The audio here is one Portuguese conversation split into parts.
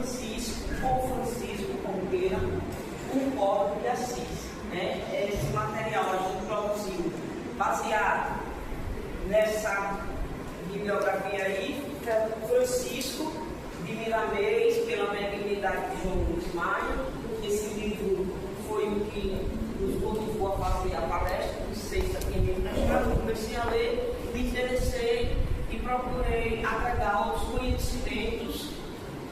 Francisco, ou Francisco, como queira, o Código de Assis. Né? Esse material a gente produziu baseado nessa bibliografia aí, Francisco de Miramês, pela mediunidade de João Luiz Maia. Esse livro foi o que nos motivou a fazer a palestra, não sei se aqui mesmo na estrada, eu comecei a ler, me interessei e procurei agregar outros conhecimentos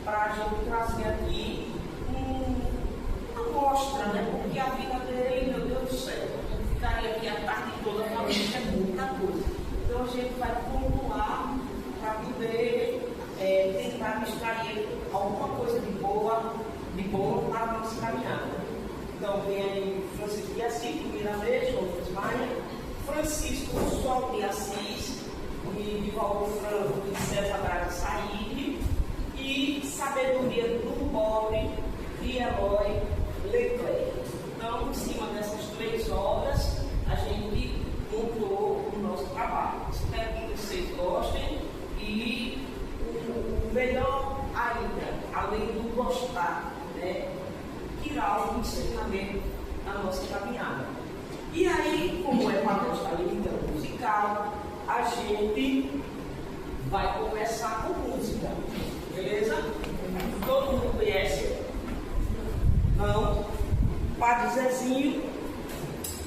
para a gente trazer aqui uma mostra, né? Porque a vida dele, meu Deus do céu, ficaria aqui a tarde toda falando que é muita coisa. Então a gente vai pontuar para poder tentar extrair alguma coisa de bom para a nossa caminhada. Então vem aí Francisco de Assis, Miramês, João Luiz Maia, Francisco Sol de Assis, de Valor Franco e César Braga Saíde, e Sabedoria do Pobre de Eloy Leclerc. Então, em cima dessas três obras, a gente montou o nosso trabalho. Espero que vocês gostem e o melhor ainda, além do gostar, né, tirar o ensinamento da nossa caminhada. E aí, como é palestra lírica musical, a gente vai começar com música, beleza? Todo mundo conhece? Não? Padre Zezinho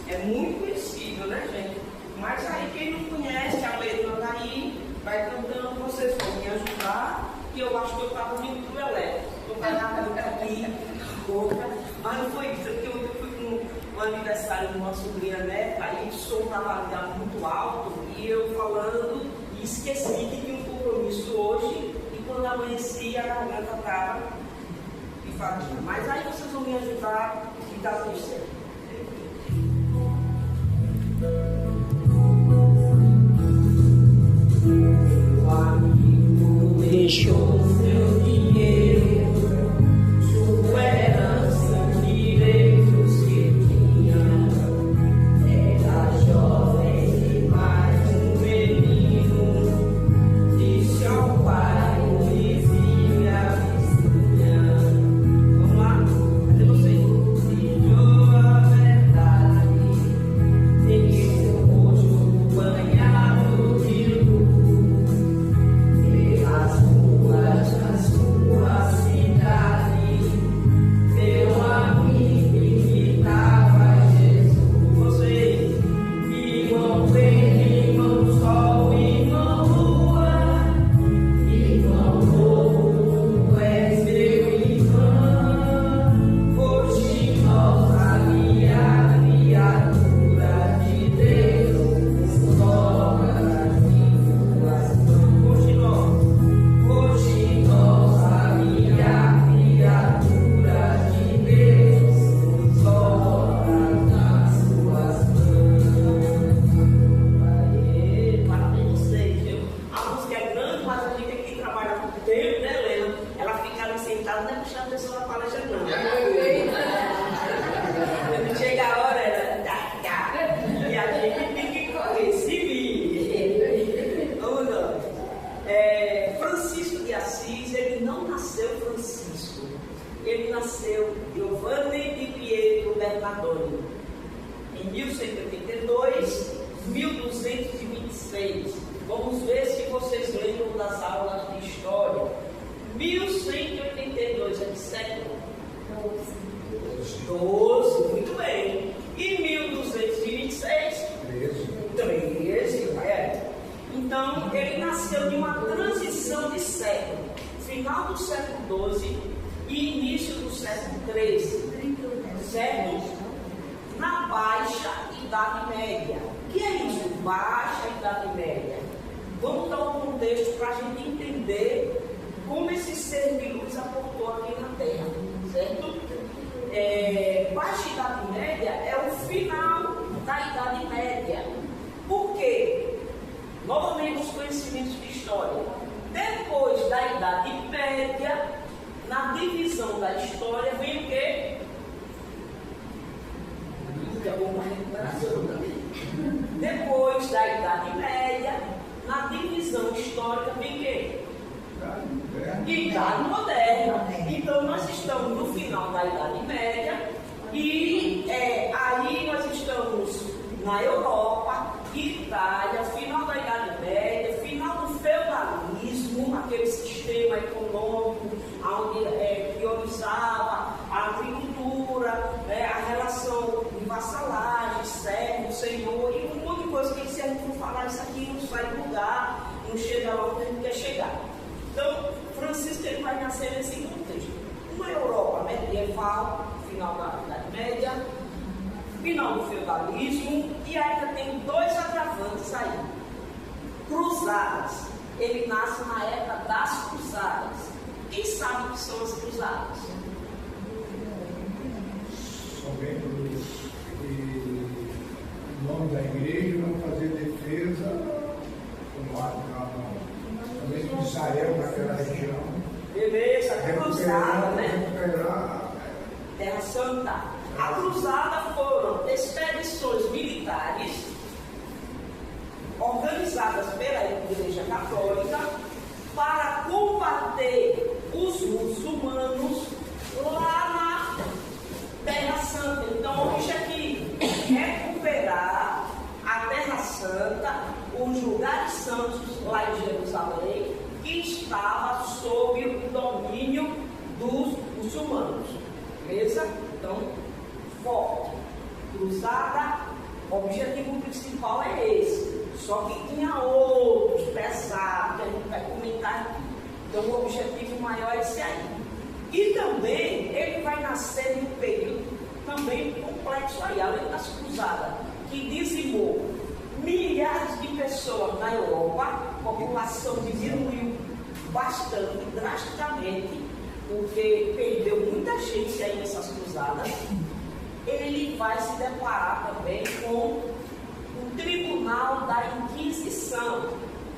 é muito conhecido, né, gente? Mas aí quem não conhece, a letra daí, vai cantando, vocês vão me ajudar, que eu acho que eu estava muito elétrico. Estou cantando aqui, boca, mas não foi isso, porque eu fui com o aniversário de uma sobrinha neta, aí o som estava muito alto, e eu falando, e esqueci que tinha um compromisso hoje, e quando amanheci, a garganta estava enfadinha. Mas aí vocês vão me ajudar e dá tudo certo. O amigo deixou seu dinheiro, sua herança, direitos que tinha. Era jovem e mais um menino, disse ao pai, o vizinho e a vizinha. Vamos lá? Cadê vocês? Dizou a verdade, tem seu rosto banhado de luz, pelas ruas da sua cidade, meu amigo imitava Jesus. Vocês, irmão verde, irmão sol, irmão lua, irmão novo, és meu irmão. Hoje nós ali a criatura de Deus, toca em tuas mãos. Hoje nós ali a criatura de Deus, toca nas suas mãos. Aê, parabéns vocês, viu? A música é grande, mas a gente tem que trabalhar com o tempo, né, Helena? Ela fica ali sentada, não é puxar a pessoa na palestra, não. Quando chega a hora, ela e a gente tem que correr, se vir. Vamos lá. Francisco de Assis, ele não nasceu Francisco, ele nasceu Giovanni di Pietro Bernardoni, em 1182, 1226. Vamos ver se vocês lembram das aulas de história. 1182 é de século? 12, muito bem. E 1226? 13, é. Então, ele nasceu de uma transição de século, final do século XII e início do século XIII, certo? Na Baixa Idade Média. O que é isso? Baixa Idade Média. Vamos dar um contexto para a gente entender como esse ser de luz aportou aqui na Terra, certo? Baixa Idade Média é o final da Idade Média. Por quê? Novamente os conhecimentos de história. Depois da Idade Média, na divisão da história, vem o quê? Que é bom para recuperação também. Depois da Idade Média, na divisão histórica, vem o quê? Idade Moderna. na Europa, Itália, final da Idade Média, final do feudalismo, aquele sistema econômico onde priorizava a agricultura, a relação de vassalagem, servo, senhor, e um monte de coisa que se a gente for falar isso aqui não sai do lugar, não chega lá onde a gente quer chegar. Então, Francisco ele vai nascer nesse contexto. Uma Europa medieval, final da Idade Média, final do feudalismo, e ainda tem dois agravantes aí. Cruzadas. Ele nasce na época das cruzadas. Quem sabe o que são as cruzadas? Somente o nome da igreja não fazer defesa também de Israel naquela região. Beleza, cruzada, né? Recuperar Terra Santa. A cruzada foram expedições militares organizadas pela Igreja Católica para combater os muçulmanos lá na Terra Santa. Então, o objetivo é recuperar a Terra Santa, os lugares santos lá em Jerusalém, que estava sob o domínio dos muçulmanos. Beleza? Então, forte. Cruzada, o objetivo principal é esse. Só que tinha outros pesados que a gente vai comentar aqui. Então, o objetivo maior é esse aí. E também, ele vai nascer em um período também complexo aí, além das cruzadas, que dizimou milhares de pessoas na Europa, a população diminuiu bastante, drasticamente, porque perdeu muita gente aí nessas cruzadas. Ele vai se deparar também com o Tribunal da Inquisição.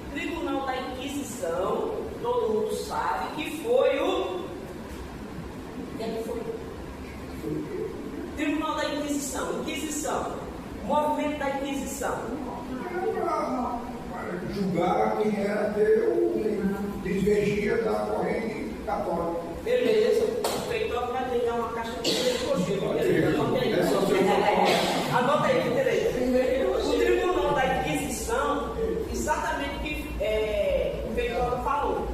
O Tribunal da Inquisição, todo mundo sabe que foi o... Quem foi? Tribunal da Inquisição. Inquisição. Movimento da Inquisição. para julgar quem era desvegia da corrente católica. Beleza. O feitor vai pegar uma caixa de coxinha. Anota aí, beleza. O Tribunal da Inquisição, exatamente o que o feitor falou.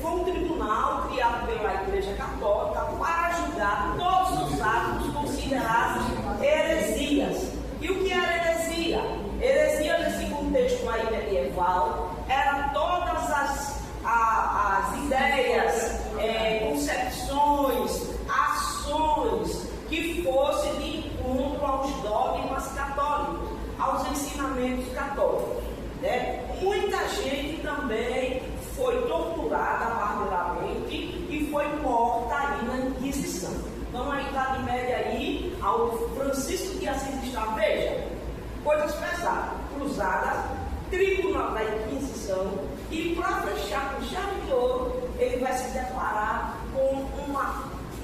Foi um tribunal criado pela Igreja Católica para julgar todos os atos considerados heresias. E o que era heresia? Heresia nesse contexto aí medieval era todas as ideias, concepções, ações que fossem de encontro aos dogmas católicos, aos ensinamentos católicos. Né? Muita gente também foi torturada barbaramente e foi morta aí na Inquisição. Então, na Idade Média aí, ao Francisco de Assis está, veja, coisas pesadas, cruzadas, Tribunal da Inquisição, e para fechar com chave de ouro, ele vai se deparar com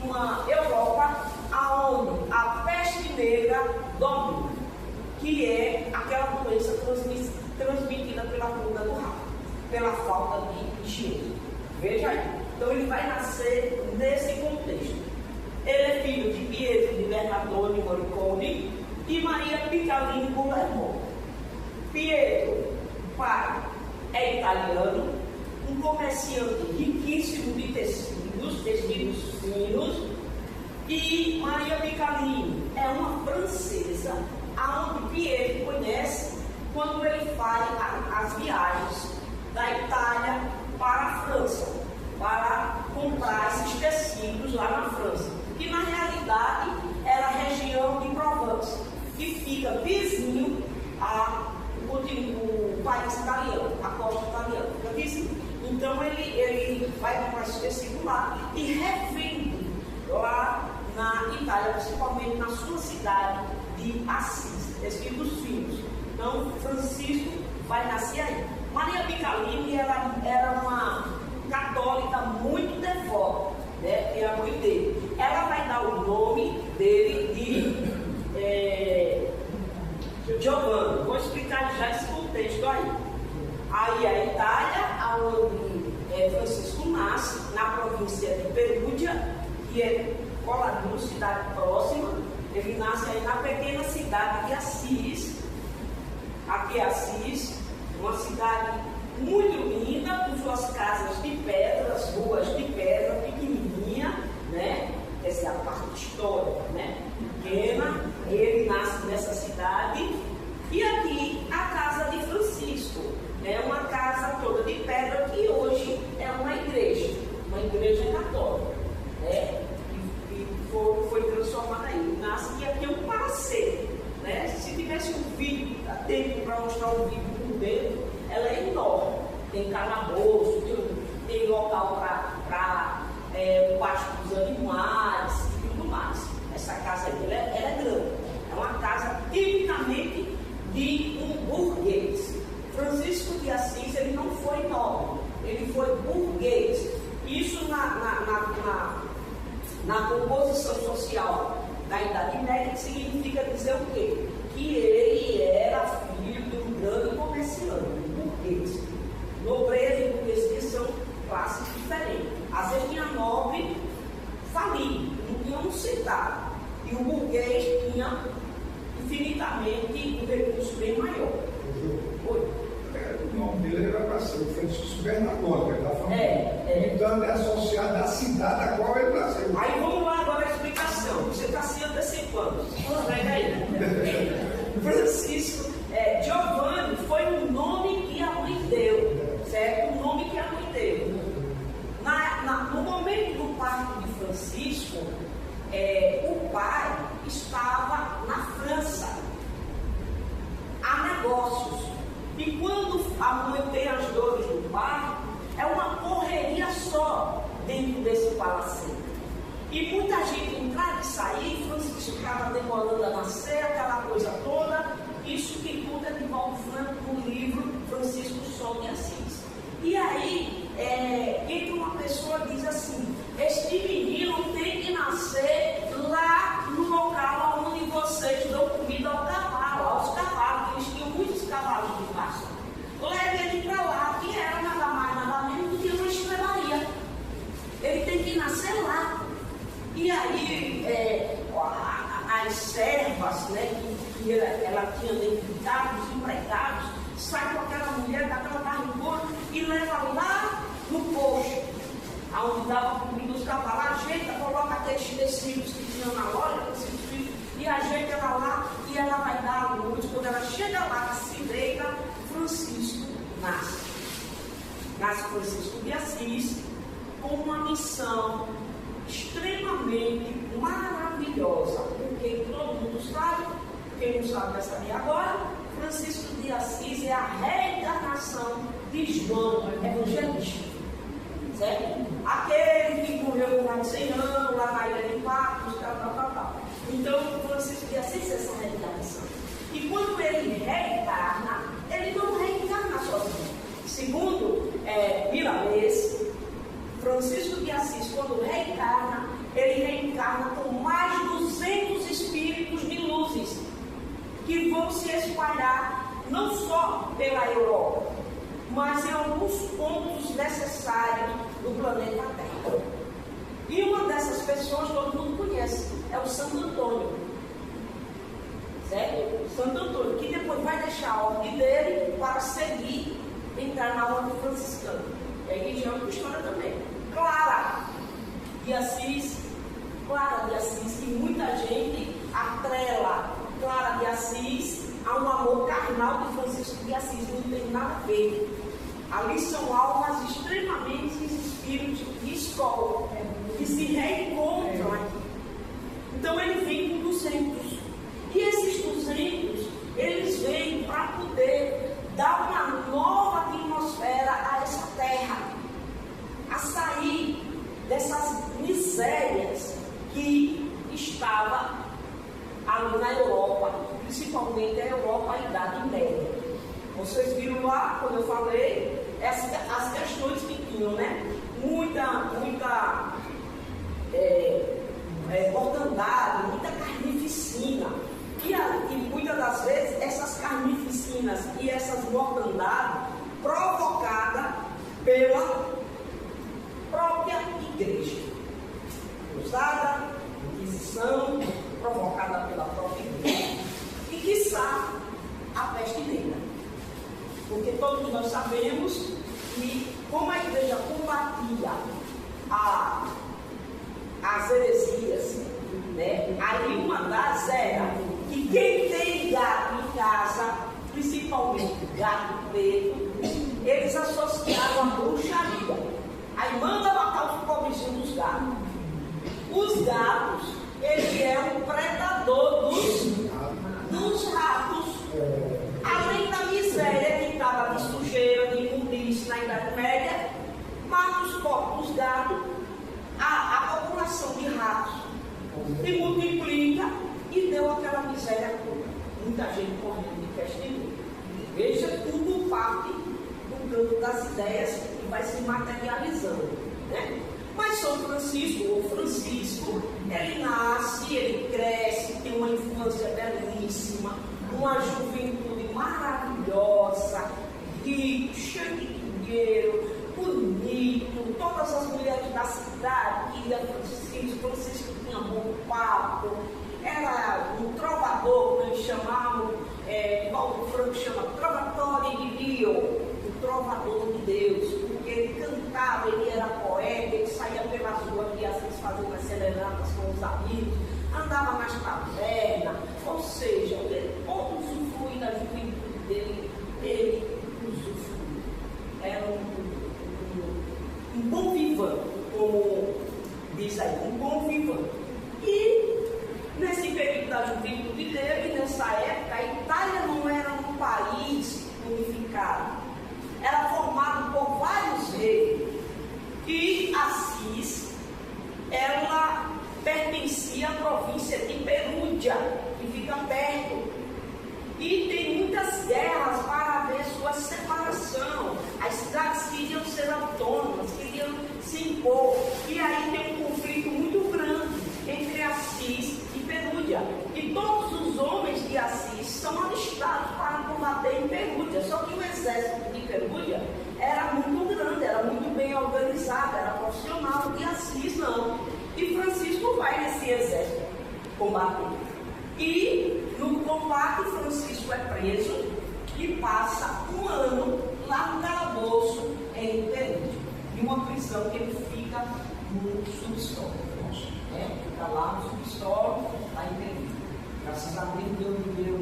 uma Europa aonde a peste negra domina, que é aquela doença transmitida pela pulga do rato, pela falta de higiene. Veja aí. Então ele vai nascer nesse contexto. Ele é filho de Pietro de Bernardone Morricone e Maria Piccolini Guglielmo. Pietro, pai, é italiano, um comerciante riquíssimo de tecidos finos, e Maria Piccolini é uma francesa, aonde Pietro conhece quando ele faz as viagens da Itália para a França, para comprar esses tecidos lá na França, que na realidade era a região de Provence, que fica vizinho o país italiano, a costa italiana, fica vizinho. Então ele vai comprar esse tecido lá e revende lá na Itália, principalmente na sua cidade de Assis, tecidos finos. Então Francisco vai nascer aí. Maria Piccolini era uma católica muito devota, né? Que era a mãe dele. Ela vai dar o nome dele de Giovanni. Vou explicar já esse contexto aí. Aí a Itália, onde Francisco nasce, na província de Perugia, que é coladinho, cidade próxima. Ele nasce aí na pequena cidade de Assis. aqui é Assis, uma cidade muito linda, com suas casas de pedra, as ruas de pedra, pequenininha, né? Quer dizer, a parte histórica, né? Pequena, ele nasce nessa cidade. E aqui a casa de Francisco, né? Uma casa toda de pedra que hoje é uma igreja católica, né? E foi transformada aí. Ele nasce e aqui é um palacete, né? Se tivesse um vídeo, dá tempo para mostrar um vídeo por dentro, ela é enorme. Tem calabouço, tem local para o pasto dos animais e tudo mais. Essa casa aqui ela é grande. É uma casa tipicamente de um burguês. Francisco de Assis, ele não foi nobre, ele foi burguês. Isso na composição social da Idade Média significa dizer o quê? Que ele era filho de um grande comerciante, um burguês. Nobreza e burguesia são classes diferentes. Às vezes tinha nobre falido, não tinha um centavo. E o burguês tinha infinitamente um recurso bem maior. O nome dele era para ser o Francisco Bernardo, da família. Então é associado à cidade a qual ele nasceu. Aí vamos lá agora a explicação. Você está se antecipando. Francisco Giovanni foi o nome que a mãe deu, certo? O nome que a mãe deu. No momento do parto de Francisco, o pai estava na França, a negócios. E quando a mãe tem as dores do parto, é uma correria só dentro desse palacete. E muita gente entrar e sair, Francisco estava demorando a nascer, aquela coisa toda. Isso que tudo é de Valdo Franco no livro Francisco Sol de Assis. E aí, entra uma pessoa e diz assim: este menino tem que nascer lá no local onde vocês dão comida ao cavalo, aos cavalos, eles tinham muitos cavalos de pasto. Leve ele para lá, que era nada mais, nada menos do que uma estrelaria. Ele tem que nascer lá. E aí, as servas, né, que ela tinha dentro de casa, os empregados, sai com aquela mulher, daquela barrigona e leva lá no posto, onde dava comida os cavalos, ajeita, coloca aqueles tecidos que tinham na loja, e ajeita ela lá e ela vai dar a luz. Quando ela chega lá, se deita, Francisco nasce. Nasce Francisco de Assis com uma missão extremamente maravilhosa, porque todo mundo sabe, quem não sabe vai saber agora. Francisco de Assis é a reencarnação de João Evangelista, certo? Aquele que morreu com mais de 100 anos lá na ilha de Patmos, tal. Então, Francisco de Assis é essa reencarnação. E quando ele reencarna, ele não reencarna sozinho. Segundo Milanês, Francisco de Assis, quando reencarna, ele reencarna com mais de 200 espíritos de luzes que vão se espalhar não só pela Europa, mas em alguns pontos necessários do planeta Terra. E uma dessas pessoas todo mundo conhece, é o Santo Antônio. Certo? Santo Antônio, que depois vai deixar a ordem dele para seguir, entrar na ordem franciscana. E aí já é uma história também. Clara de Assis, que muita gente atrela Clara de Assis a um amor carnal de Francisco de Assis, não tem nada a ver. Ali são almas extremamente espíritos de escola, que se reencontram aqui. Então ele vem com 200. E esses 200, eles vêm para poder dar uma nova atmosfera a essa terra, a sair dessas misérias que estava ali na Europa, principalmente a Europa, a Idade Média. Vocês viram lá, quando eu falei, as questões que tinham, né? Muita mortandade, muita carnificina. E muitas das vezes essas carnificinas e essas mortandades provocadas pela própria igreja. Cruzada, Inquisição, provocada pela própria igreja. E quiçá a peste negra. porque todos nós sabemos que, como a igreja combatia as heresias, né? Aí uma das era que quem tem gato em casa, principalmente gato preto, eles associavam a bruxaria. Aí manda matar os pobrezinhos dos gatos. Os gatos, eles eram predador dos ratos. Além da miséria que estava de sujeira, de imundície na Idade Média, mata os gatos, a população de ratos se multiplica e deu aquela miséria toda. Muita gente correndo de testemunho. Veja, tudo parte do campo das ideias que vai se materializando, né? Mas São Francisco, ou Francisco, ele nasce, ele cresce, tem uma infância belíssima, uma juventude maravilhosa, rico, cheio de dinheiro, bonito, todas as mulheres da cidade queriam Francisco. Francisco tinha bom papo, era um trovador, como eles chamavam, Paulo Franco chama trovatore di Dio, o trovador de Deus, porque ele cantava, ele era poeta, ele saía pelas ruas e às vezes fazendo as serenatas com os amigos, andava nas cavernas, ou seja, ele todo usufrui da juventude dele, ele usufrui. Era um bom vivant, como diz aí, um bom vivant. E nesse período da juventude dele, nessa época, a Itália não era um país unificado, era formado por vários reinos, e Assis, ela pertencia à província de Perúdia, que fica perto, e tem muitas guerras para haver sua separação. As cidades queriam ser autônomas, queriam se impor, e aí tem um conflito muito grande entre Assis e Perúdia, e todos os homens de Assis são alistados para combater em Perúdia, só que o exército de Perúdia era muito grande, era muito bem organizado, era profissional, e Assis não. E Francisco vai nesse exército combater. E no combate, Francisco é preso e passa um ano lá no calabouço em Perúdia, em uma prisão que ele fica no subsolo. Fica lá no subsolo, lá em Perúdia. Graças a Deus, Deus deu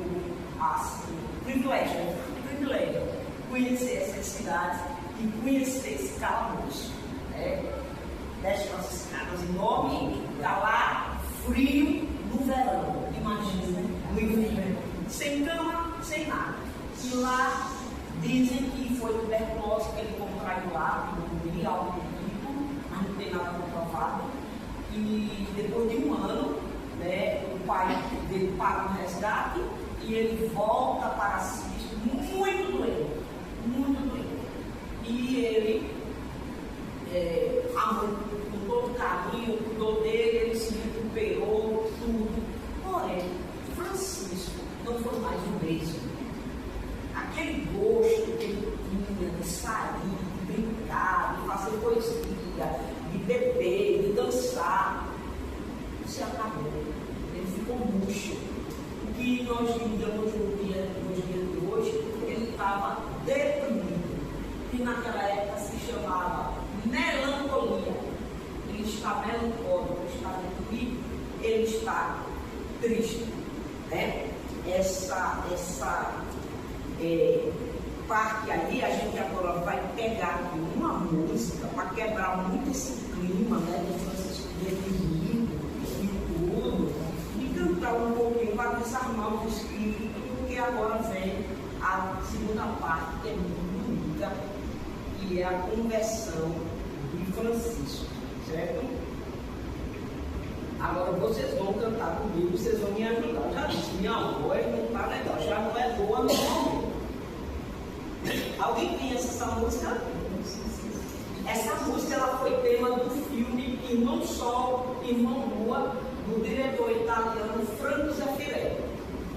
privilégio conhecer essas cidades e conhecer esse calabouço. Desce umas escadas enormes, está lá frio no verão, imagina, no inverno, sem cama, sem nada. E lá dizem que foi tuberculose que ele contraiu lá, pneumonia, algo do tipo, mas não tem nada comprovado. E depois de um ano, né, o pai dele paga um resgate e ele volta para Assis muito doente, muito doente. E ele, com todo carinho, cuidou dele, ele se recuperou, tudo. Porém, Francisco não foi mais o mesmo. Aquele gosto que ele tinha de sair, de brincar, de fazer poesia, de beber, de dançar, se acabou. Ele ficou murcho. O que nós lidamos nos dias de hoje, ele estava deprimido. E naquela época se chamava melancolia. Ele está melancólico, ele está deprimido, ele está triste. Né? Essa parte aí, a gente agora vai pegar aqui uma música para quebrar muito esse clima, né, de Francisco deprimido e tudo, e cantar um pouquinho para desarmar o espírito, porque agora vem a segunda parte, que é muito bonita, que é a conversão de Francisco, certo? Agora vocês vão cantar comigo, vocês vão me ajudar. Já disse, minha voz não está legal, já não é boa no momento. Alguém conhece essa música? Essa música ela foi tema do filme Irmão Sol, Irmão Lua, do diretor italiano Franco Zeffirelli.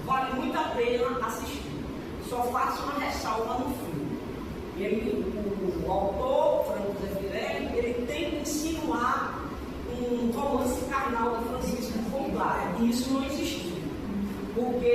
Vale muito a pena assistir. Só faço uma ressalva no filme. O autor, Franco Zeffirelli, ele tenta insinuar um romance carnal de Francisco com Clara. E isso não existiu. Porque